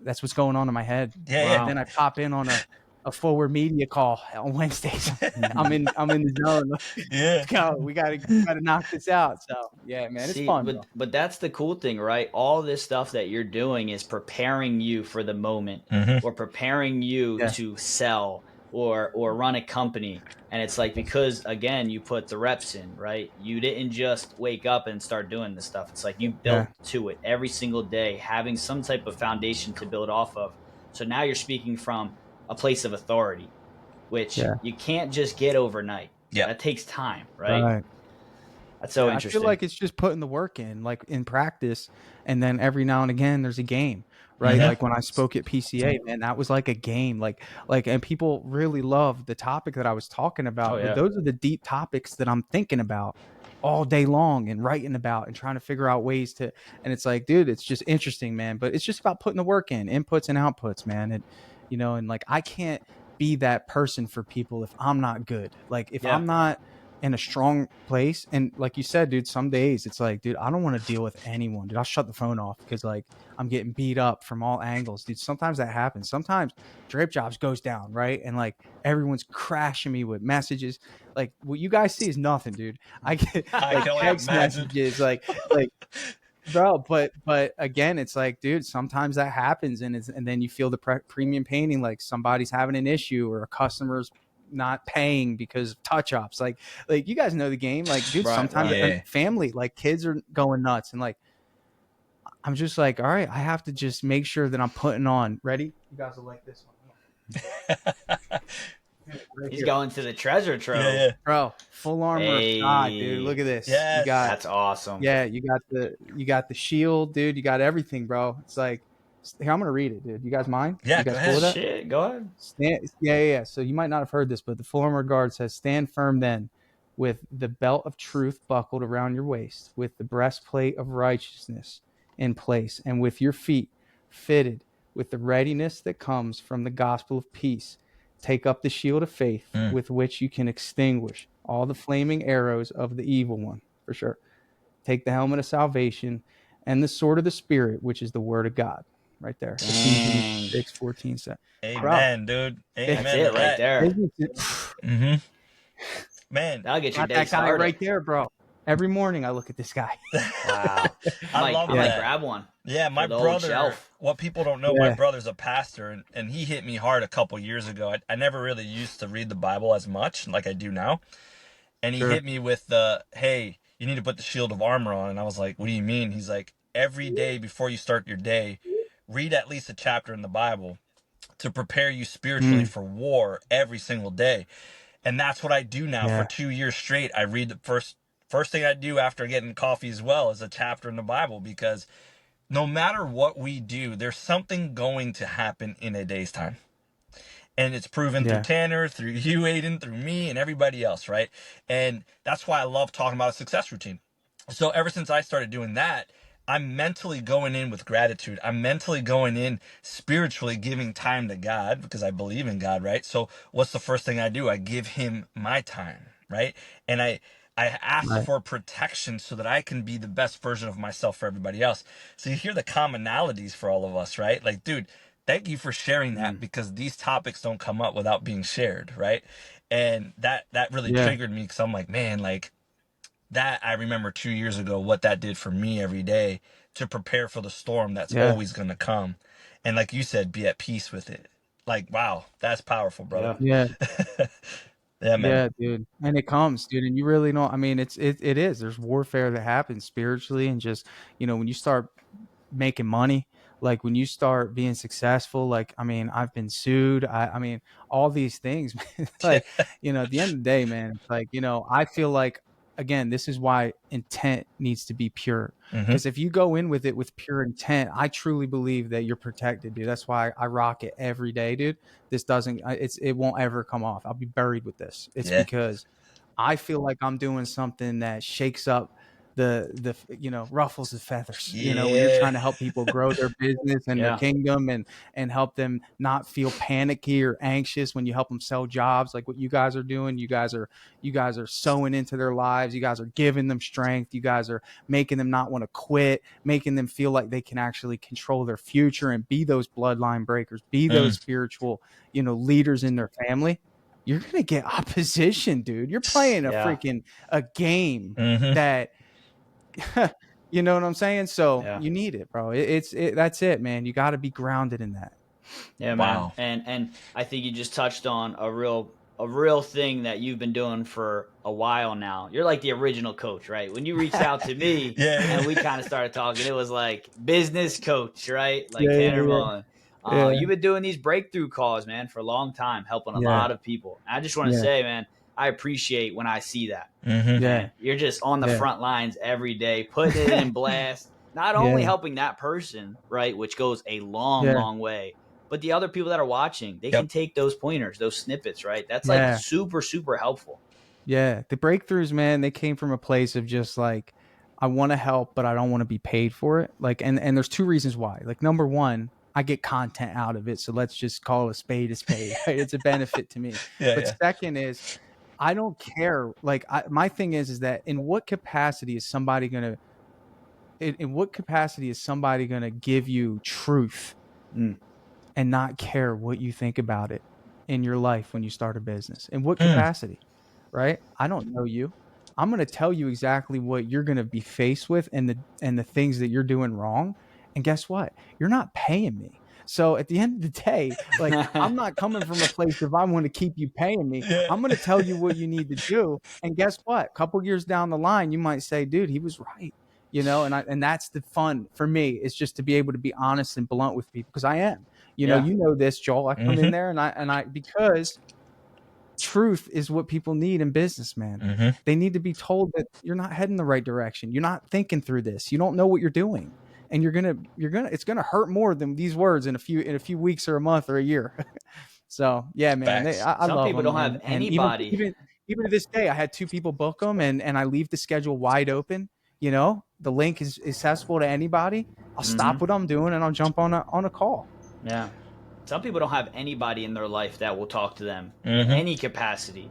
that's what's going on in my head.
Yeah.
Then I pop in on a forward media call on Wednesdays. I'm in the zone.
Yeah.
We gotta knock this out. So yeah, man, it's fun.
But that's the cool thing, right? All this stuff that you're doing is preparing you for the moment, or preparing you to sell or run a company. And it's like, because again, you put the reps in, right? You didn't just wake up and start doing this stuff. It's like you built to it every single day, having some type of foundation to build off of. So now you're speaking from a place of authority, which you can't just get overnight.
Yeah,
that takes time, right? That's so interesting.
I feel like it's just putting the work in, like in practice, and then every now and again there's a game, right? Like when I spoke at PCA, man, that was like a game. Like, and people really love the topic that I was talking about. But those are the deep topics that I'm thinking about all day long and writing about and trying to figure out ways to. And it's like, dude, it's just interesting, man. But it's just about putting the work in, inputs and outputs, man. And and like, I can't be that person for people if I'm not good. Like, if I'm not in a strong place, and like you said, dude, some days it's like, dude, I don't want to deal with anyone, dude. I'll shut the phone off because like I'm getting beat up from all angles, dude. Sometimes that happens. Sometimes DripJobs goes down, right? And like everyone's crashing me with messages. Like, what you guys see is nothing, dude. I get like text messages, like bro, but again, it's like, dude, sometimes that happens, and then you feel the premium painting, like somebody's having an issue or a customer's not paying because of touch-ups. Like you guys know the game. Like, dude, sometimes family, like kids are going nuts, and like I'm just like, all right, I have to just make sure that I'm putting on. Ready? You guys will like this one.
He's going to the treasure trove,
bro. Full armor of God, dude. Look at this.
That's awesome.
Yeah, you got the shield, dude. You got everything, bro. It's like, Here, I'm gonna read it, dude. You guys mind?
Yeah,
You guys
go
cool with
ahead.
that?
Shit, go ahead.
Yeah. So you might not have heard this, but the full armor guard says, "Stand firm then, with the belt of truth buckled around your waist, with the breastplate of righteousness in place, and with your feet fitted with the readiness that comes from the gospel of peace. Take up the shield of faith with which you can extinguish all the flaming arrows of the evil one." For sure. Take the helmet of salvation and the sword of the Spirit, which is the word of God. Right there. Ephesians 6:14 says. Bro,
Amen, dude.
That's
Amen to
it right
that.
there.
Mm-hmm. Man,
That'll get your
Got
day
that guy
started.
right there, bro. Every morning I look at this guy.
Wow.
I love
I might
that.
grab one.
Yeah, my
for the old
brother,
shelf.
what people don't know, my brother's a pastor, and he hit me hard a couple years ago. I never really used to read the Bible as much like I do now. And he hit me with the, hey, you need to put the shield of armor on. And I was like, what do you mean? He's like, every day before you start your day, read at least a chapter in the Bible to prepare you spiritually for war every single day. And that's what I do now. For 2 years straight, I read the first thing I do after getting coffee as well is a chapter in the Bible, because no matter what we do, there's something going to happen in a day's time. And it's proven through Tanner, through you, Aiden, through me, and everybody else, right? And that's why I love talking about a success routine. So ever since I started doing that, I'm mentally going in with gratitude. I'm mentally going in spiritually giving time to God, because I believe in God, right? So what's the first thing I do? I give him my time, right? And I ask for protection so that I can be the best version of myself for everybody else. So you hear the commonalities for all of us, right? Like, dude, thank you for sharing that, because these topics don't come up without being shared, right? And that really triggered me, because I'm like, man, like, that I remember 2 years ago, what that did for me every day to prepare for the storm that's always going to come. And like you said, be at peace with it. Like, wow, that's powerful, brother.
Yeah.
Yeah, man.
Yeah, dude. And it comes, dude. And you really know, I mean, it is. There's warfare that happens spiritually, and just, when you start making money, like when you start being successful, like, I mean, I've been sued. I mean, all these things, man. Like, at the end of the day, man, it's like, I feel like, again, this is why intent needs to be pure. Because if you go in with it with pure intent, I truly believe that you're protected, dude. That's why I rock it every day, dude. This doesn't, it won't ever come off. I'll be buried with this. It's because I feel like I'm doing something that shakes up the ruffles the feathers, when you're trying to help people grow their business and their kingdom, and help them not feel panicky or anxious when you help them sell jobs, like what you guys are doing. You guys are sowing into their lives. You guys are giving them strength. You guys are making them not want to quit, making them feel like they can actually control their future and be those bloodline breakers, be those spiritual, leaders in their family. You're going to get opposition, dude. You're playing a game that, you know what I'm saying? So you need it, bro. That's it, man. You got to be grounded in that.
Yeah, man. And I think you just touched on a real thing that you've been doing for a while now. You're like the original coach, right? When you reached out to me and we kind of started talking, it was like business coach, right? Like Tanner Mullen. You've been doing these breakthrough calls, man, for a long time, helping a lot of people. And I just want to say, man, I appreciate when I see that. Man, you're just on the front lines every day, putting it in blast, not only helping that person, right, which goes a long way, but the other people that are watching, they can take those pointers, those snippets, right? That's like super, super helpful.
Yeah. The breakthroughs, man, they came from a place of just like, I want to help, but I don't want to be paid for it. Like, and there's two reasons why. Like, number one, I get content out of it. So let's just call a spade, right? It's a benefit to me. Second is, I don't care. Like, my thing is that in what capacity is somebody going to give you truth and not care what you think about it in your life when you start a business? In what capacity, right? I don't know you. I'm going to tell you exactly what you're going to be faced with, and the things that you're doing wrong. And guess what? You're not paying me. So at the end of the day, like, I'm not coming from a place of I want to keep you paying me. I'm going to tell you what you need to do. And guess what? A couple years down the line, you might say, dude, he was right. And that's the fun for me, is just to be able to be honest and blunt with people, because I am. You know this, Joel. I come in there and I because truth is what people need in business, man. They need to be told that you're not heading the right direction. You're not thinking through this. You don't know what you're doing. and it's gonna hurt more than these words in a few weeks or a month or a year. So yeah, man,
Facts.
I
Some
love
people
them.
don't have
And
anybody.
even to this day, I had 2 people book them, and I leave the schedule wide open. You know, the link is accessible to anybody. I'll stop what I'm doing and I'll jump on a call.
Yeah. Some people don't have anybody in their life that will talk to them in
Mm-hmm.
any capacity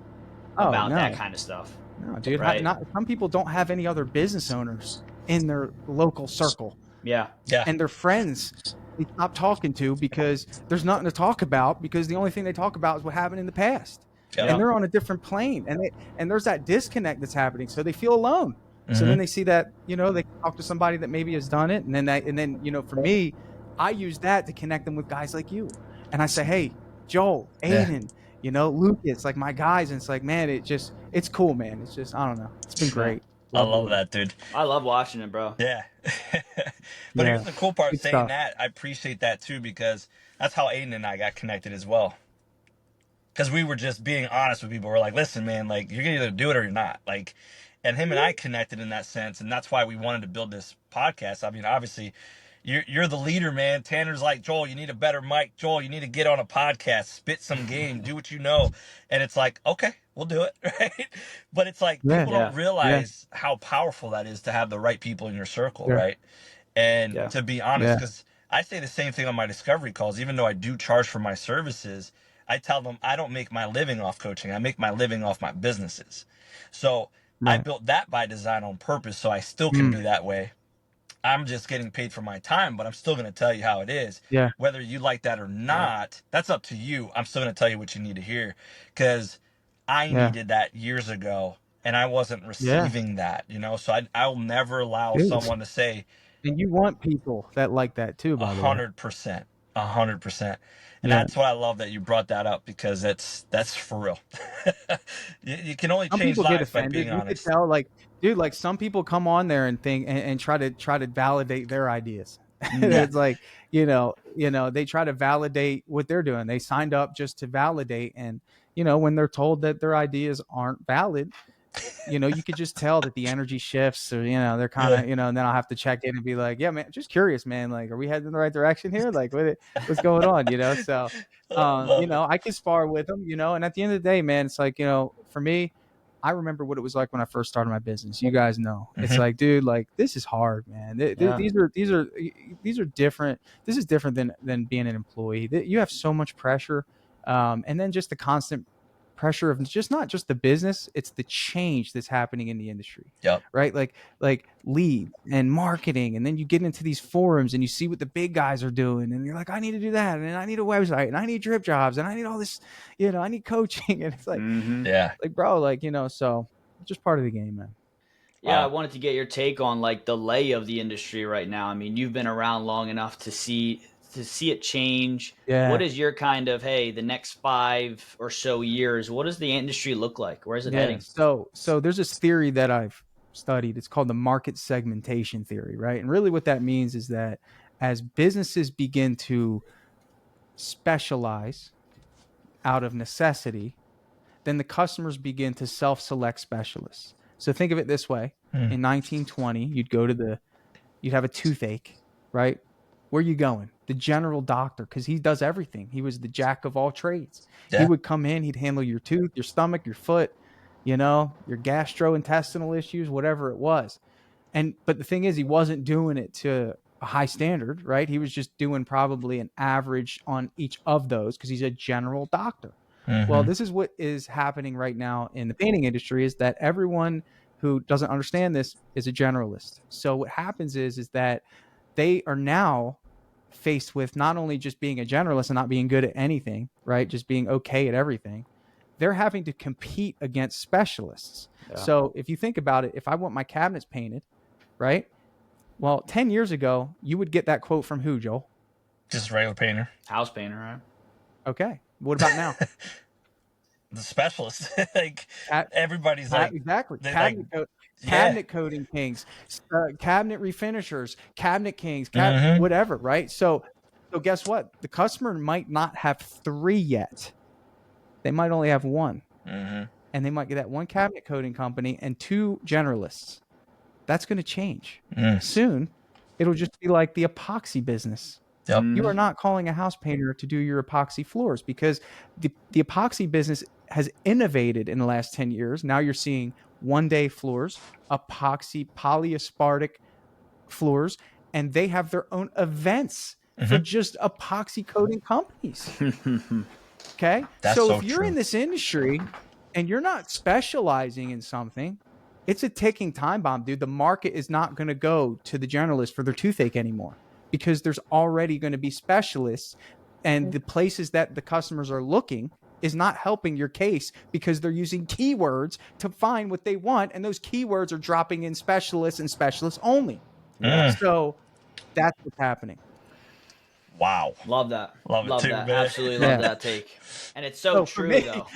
Oh
about that
no,
kind of stuff.
no, dude.
Right.
Not some people don't have any other business owners in their local circle,
Yeah.
Yeah.
and their friends they stop talking to because there's nothing to talk about, because the only thing they talk about is what happened in the past.
Yep.
And they're on a different plane, and there's that disconnect that's happening, so they feel alone. So then they see that, you know, they talk to somebody that maybe has done it, and then you know, for me, I use that to connect them with guys like you, and I say, hey, Joel, Aiden, you know, Lucas, like my guys, and it's like, man, it's cool, man. It's just, I don't know, it's been great.
I love that, dude.
I love watching it, bro.
Yeah. But here's the cool part,
Good
saying
stuff.
that, I appreciate that too, because that's how Aiden and I got connected as well. Because we were just being honest with people. We're like, listen, man, like, you're gonna either do it or you're not. Like, and him and I connected in that sense, and that's why we wanted to build this podcast. I mean, obviously, you're the leader, man. Tanner's like, Joel, you need a better mic. Joel, you need to get on a podcast, spit some game, do what you know. And it's like, okay, we'll do it, right? But it's like, people don't realize how powerful that is to have the right people in your circle, right? And to be honest, because I say the same thing on my discovery calls, even though I do charge for my services. I tell them I don't make my living off coaching. I make my living off my businesses. So I built that by design on purpose, so I still can be that way. I'm just getting paid for my time, but I'm still going to tell you how it is.
Yeah.
Whether you like that or not, that's up to you. I'm still going to tell you what you need to hear, because I needed that years ago, and I wasn't receiving that, you know? So I'll never allow someone to say.
And you want people that like that too, by the way.
100%. 100%. And that's what I love that you brought that up, because that's for real. you can only change lives by being honest.
You could tell, like, dude, like some people come on there and think and try to validate their ideas. It's like, you know, they try to validate what they're doing. They signed up just to validate, and you know, when they're told that their ideas aren't valid, you know, you could just tell that the energy shifts, or, you know, they're kind of, you know, and then I'll have to check in and be like, yeah, man, just curious, man. Like, are we heading in the right direction here? Like, what's going on? You know? So, you know, I can spar with them, you know, and at the end of the day, man, it's like, you know, for me, I remember what it was like when I first started my business. You guys know, it's like, dude, like, this is hard, man. These are different. This is different than being an employee. You have so much pressure. And then just the constant pressure of just not just the business, it's the change that's happening in the industry. Right. Like lead and marketing. And then you get into these forums and you see what the big guys are doing. And you're like, I need to do that. And I need a website, and I need DripJobs, and I need all this, you know, I need coaching. And it's like, like, bro, like, you know, so it's just part of the game, man.
Yeah, I wanted to get your take on like the lay of the industry right now. I mean, you've been around long enough to see it change. What is your kind of, hey, the next 5 or so years, what does the industry look like? Where is it heading?
So there's this theory that I've studied. It's called the market segmentation theory, right? And really what that means is that as businesses begin to specialize out of necessity, then the customers begin to self-select specialists. So think of it this way. In 1920, you'd have a toothache, right? Where are you going? The general doctor, because he does everything. He was the jack of all trades. He would come in, he'd handle your tooth, your stomach, your foot, you know, your gastrointestinal issues, whatever it was. But the thing is, he wasn't doing it to a high standard, right? He was just doing probably an average on each of those, because he's a general doctor. Well, this is what is happening right now in the painting industry, is that everyone who doesn't understand this is a generalist. So what happens is that they are now faced with not only just being a generalist and not being good at anything, right? Just being okay at everything. They're having to compete against specialists. So if you think about it, if I want my cabinets painted, right? Well, 10 years ago, you would get that quote from who, Joel?
Just a regular painter.
House painter, right?
Okay. What about now?
The specialist. Like, everybody's like,
exactly.
Cabinet
Coating kings, cabinet refinishers, cabinet kings, whatever, right? So guess what? The customer might not have 3 yet. They might only have 1. And they might get that 1 cabinet coating company and 2 generalists. That's going to change soon. It'll just be like the epoxy business.
Yep.
You are not calling a house painter to do your epoxy floors because the epoxy business has innovated in the last 10 years. Now you're seeing one-day floors, epoxy, polyaspartic floors, and they have their own events for just epoxy coating companies. Okay.
That's
so
so
if you're
true.
in this industry and you're not specializing in something, it's a ticking time bomb, dude. The market is not going to go to the generalist for their toothache anymore because there's already going to be specialists, and the places that the customers are looking is not helping your case because they're using keywords to find what they want. And those keywords are dropping in specialists and specialists only. So that's what's happening.
Wow.
Love that.
Love it too,
that.
man.
Absolutely love that take. And it's so true, though.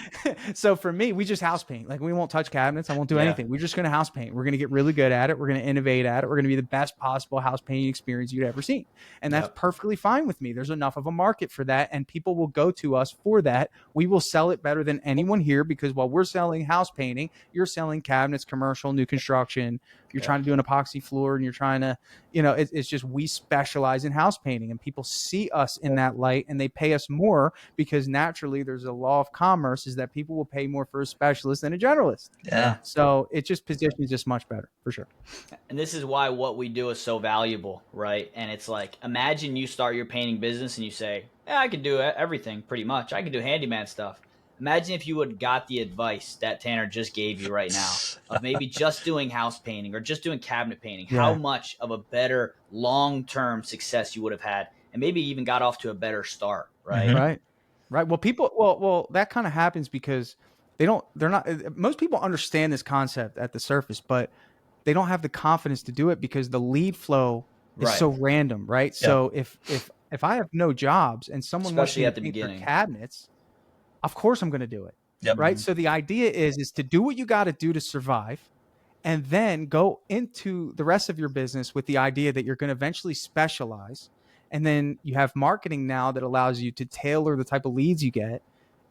So for me, we just house paint. Like, we won't touch cabinets. I won't do anything. We're just going to house paint. We're going to get really good at it. We're going to innovate at it. We're going to be the best possible house painting experience you'd ever seen. And that's perfectly fine with me. There's enough of a market for that, and people will go to us for that. We will sell it better than anyone here because while we're selling house painting, you're selling cabinets, commercial, new construction. You're trying to do an epoxy floor, and you're trying to, it's just, we specialize in house painting, and people see us in that light, and they pay us more because naturally there's a law of commerce is that people will pay more for a specialist than a generalist. So it just positions us much better for sure.
And this is why what we do is so valuable, right? And it's like, imagine you start your painting business and you say, I can do everything pretty much. I can do handyman stuff. Imagine if you would have got the advice that Tanner just gave you right now of maybe just doing house painting or just doing cabinet painting, how much of a better long-term success you would have had, and maybe even got off to a better start, right?
Right. Well, that kind of happens because most people understand this concept at the surface, but they don't have the confidence to do it because the lead flow is so random, right? So if I have no jobs and someone wants me to paint their cabinets, of course I'm going to do it. Right. So the idea is to do what you got to do to survive, and then go into the rest of your business with the idea that you're going to eventually specialize. And then you have marketing now that allows you to tailor the type of leads you get.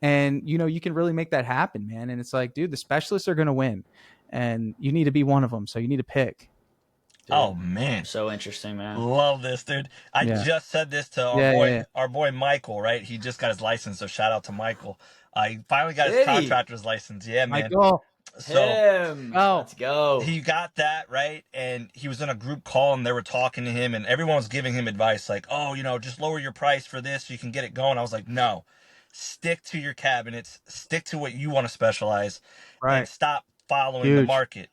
And, you can really make that happen, man. And it's like, dude, the specialists are going to win, and you need to be one of them. So you need to pick.
Dude, oh, man.
So interesting, man.
Love this, dude. I just said this to our boy Michael, right? He just got his license. So shout out to Michael. He finally got his contractor's license. Yeah, man.
Michael.
So let's go.
He got that, right? And he was in a group call, and they were talking to him, and everyone was giving him advice like, just lower your price for this so you can get it going. I was like, no, stick to your cabinets, stick to what you want to specialize, and stop following the market.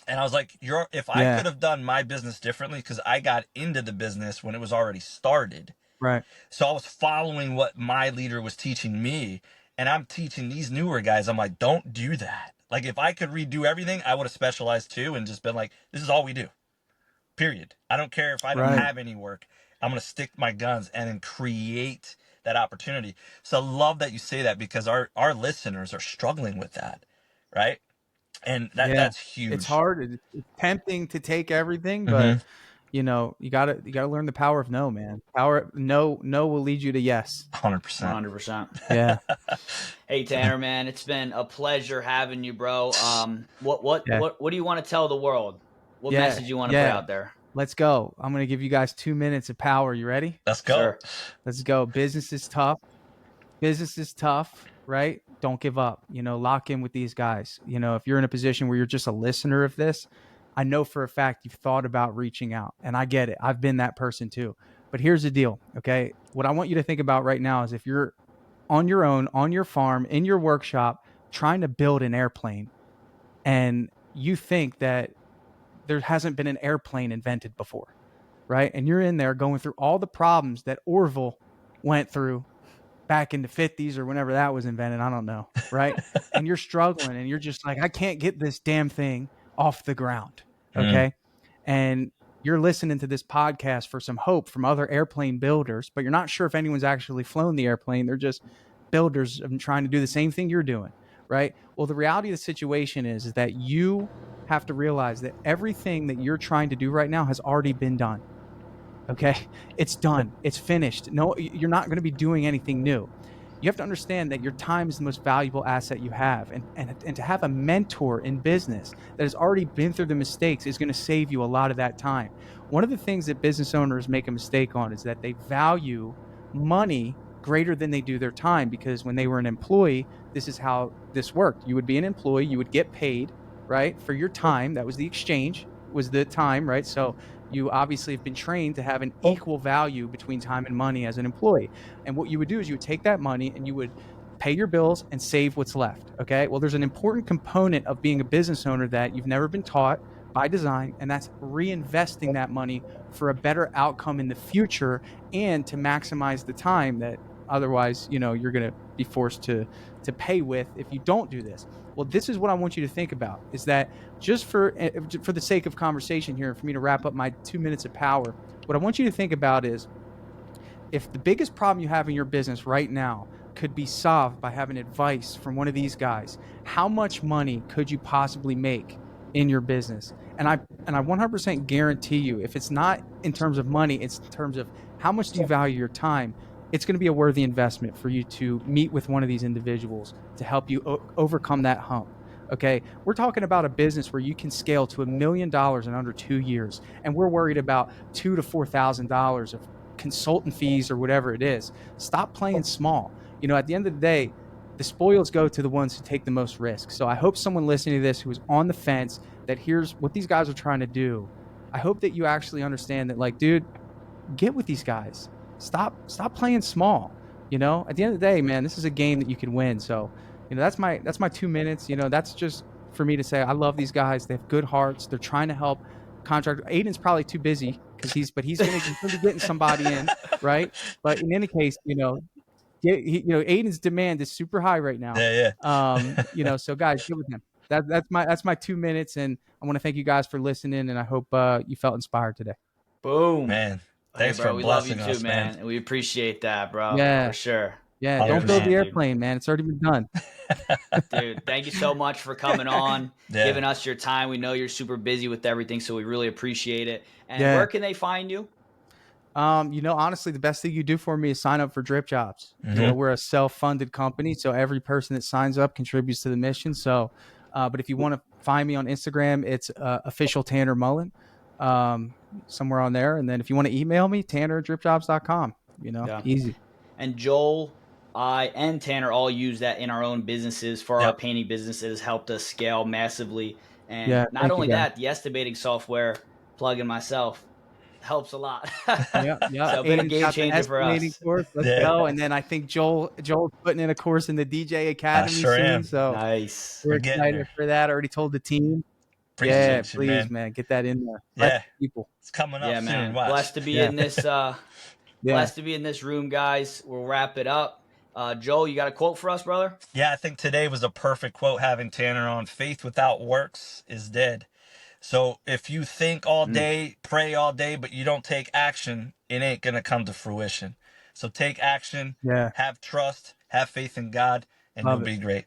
And I was like, if I could have done my business differently, because I got into the business when it was already started.
Right.
So I was following what my leader was teaching me, and I'm teaching these newer guys. I'm like, don't do that. Like, if I could redo everything, I would have specialized too and just been like, this is all we do. Period. I don't care if I don't have any work. I'm going to stick my guns and then create that opportunity. So I love that you say that, because our listeners are struggling with that, right? And that's huge.
It's hard. It's tempting to take everything, but you gotta learn the power of no, man. No will lead you to yes.
100%.
100%.
Yeah.
Hey Tanner, man, it's been a pleasure having you, bro. What do you want to tell the world? What message you want to put out there?
Let's go. I'm gonna give you guys 2 minutes of power. You ready?
Let's go.
Sure.
Let's go. Business is tough, right? Don't give up. Lock in with these guys. If you're in a position where you're just a listener of this, I know for a fact you've thought about reaching out, and I get it. I've been that person too. But here's the deal, okay? What I want you to think about right now is if you're on your own, on your farm, in your workshop, trying to build an airplane, and you think that there hasn't been an airplane invented before, right? And you're in there going through all the problems that Orville went through back in the 50s or whenever that was invented. I don't know, right? And you're struggling, and you're just like, I can't get this damn thing off the ground. Okay. And you're listening to this podcast for some hope from other airplane builders, but you're not sure if anyone's actually flown the airplane. They're just builders trying to do the same thing you're doing. Right. Well, the reality of the situation is that you have to realize that everything that you're trying to do right now has already been done. Okay. It's done. It's finished. No, you're not going to be doing anything new. you have to understand that your time is the most valuable asset you have. And to have a mentor in business that has already been through the mistakes is going to save you a lot of that time. One of the things that business owners make a mistake on is that they value money greater than they do their time, because when they were an employee, this is how this worked. You would be an employee, you would get paid, right, for your time. That was the exchange, was the time, right? So you obviously have been trained to have an equal value between time and money as an employee. And what you would do is you would take that money and you would pay your bills and save what's left. Okay. Well, there's an important component of being a business owner that you've never been taught by design, and that's reinvesting that money for a better outcome in the future and to maximize the time that otherwise, you're going to be forced to pay with if you don't do this. Well, this is what I want you to think about, is that just for the sake of conversation here, for me to wrap up my 2 minutes of power, what I want you to think about is, if the biggest problem you have in your business right now could be solved by having advice from one of these guys, how much money could you possibly make in your business? And I 100% guarantee you, if it's not in terms of money, it's in terms of how much do you value your time, it's going to be a worthy investment for you to meet with one of these individuals to help you overcome that hump. Okay. We're talking about a business where you can scale to $1 million in under 2 years. And we're worried about $2,000 to $4,000 of consultant fees or whatever it is. Stop playing small. At the end of the day, the spoils go to the ones who take the most risk. So I hope someone listening to this who is on the fence, that hears what these guys are trying to do, I hope that you actually understand that, like, dude, get with these guys. Stop playing small. At the end of the day, man, this is a game that you can win. So, that's my 2 minutes. That's just for me to say, I love these guys. They have good hearts. They're trying to help contractors. Aiden's probably too busy he's going to be getting somebody in, right? But in any case, Aiden's demand is super high right now.
Yeah.
So guys, get with him. That's my 2 minutes, and I want to thank you guys for listening, and I hope you felt inspired today.
Boom,
man. Thanks
bro.
for
We love you
blessing
too,
us, man.
and we appreciate that, bro.
Yeah,
For sure.
yeah. Don't build
100%.
the airplane, man. It's already been done.
Dude, thank you so much for coming on,
Yeah.
giving us your time. We know you're super busy with everything, so we really appreciate it. And
Yeah.
where can they find you?
Honestly, the best thing you do for me is sign up for DripJobs. We're a self-funded company, so every person that signs up contributes to the mission. So, but if you want to find me on Instagram, it's official Tanner Mullen, somewhere on there. And then if you want to email me, tanner@dripjobs.com. Easy.
And Joel, I, and Tanner all use that in our own businesses for our painting businesses. Helped us scale massively. And not only that, the estimating software plug-in myself helps a lot.
Yeah.
So been a game changer for us.
Course. Let's go. And then I think Joel's putting in a course in the DJ Academy soon. So
nice.
We're excited for that. I already told the team.
Appreciate you,
please, man, get that in there.
Yeah,
people.
It's coming up soon.
Man.
Watch.
Blessed to be in this. Blessed to be in this room, guys. We'll wrap it up. Joel, you got a quote for us, brother?
Yeah, I think today was a perfect quote having Tanner on. Faith without works is dead. So if you think all day, pray all day, but you don't take action, it ain't going to come to fruition. So take action, have trust, have faith in God, and you'll be great.